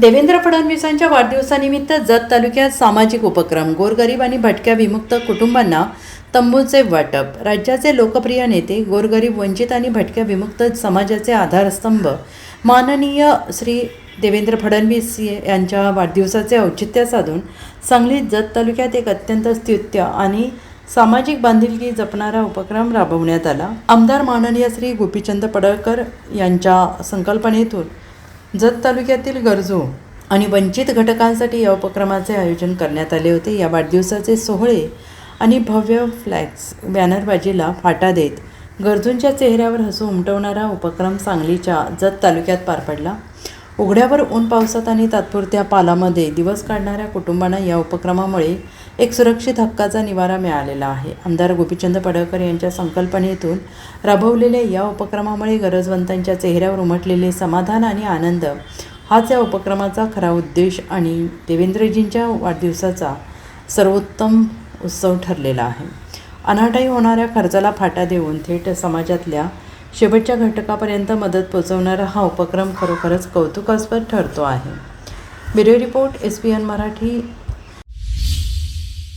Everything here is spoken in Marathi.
देवेंद्र फडणवीसांच्या वाढदिवसानिमित्त जत तालुक्यात सामाजिक उपक्रम, गोरगरीब आणि भटक्या विमुक्त कुटुंबांना तंबूचे वाटप. राज्याचे लोकप्रिय नेते, गोरगरीब, वंचित आणि भटक्या विमुक्त समाजाचे आधारस्तंभ माननीय श्री देवेंद्र फडणवीस यांच्या वाढदिवसाचे औचित्य साधून सांगलीत जत तालुक्यात एक अत्यंत स्तुत्य आणि सामाजिक बांधिलकी जपणारा उपक्रम राबवण्यात आला. आमदार माननीय श्री गोपीचंद पडळकर यांच्या संकल्पनेतून जत तालुक्यातील गरजू आणि वंचित घटकांसाठी या उपक्रमाचे आयोजन करण्यात आले होते. या वाढदिवसाचे सोहळे आणि भव्य फ्लॅक्स बॅनरबाजीला फाटा देत गरजूंच्या चेहऱ्यावर हसू उमटवणारा उपक्रम सांगलीच्या जत तालुक्यात पार पडला. उघड्यावर ऊन पावसात आणि तात्पुरत्या पालामध्ये दिवस काढणाऱ्या कुटुंबांना या उपक्रमामुळे एक सुरक्षित हक्काचा निवारा मिळालेला आहे. आमदार गोपीचंद पडळकर यांच्या संकल्पनेतून राबवलेल्या या उपक्रमामुळे गरजवंतांच्या चेहऱ्यावर उमटलेले समाधान आणि आनंद हाच या उपक्रमाचा खरा उद्देश आणि देवेंद्रजींच्या वाढदिवसाचा सर्वोत्तम उत्सव ठरलेला आहे. अनाठायी होणाऱ्या खर्चाला फाटा देऊन थेट समाजातल्या शेवटच्या घटकापर्यंत मदत पोहोचवणारा हा उपक्रम खरोखरच कौतुकास्पद ठरतो आहे. Bureau report, SPN Marathi.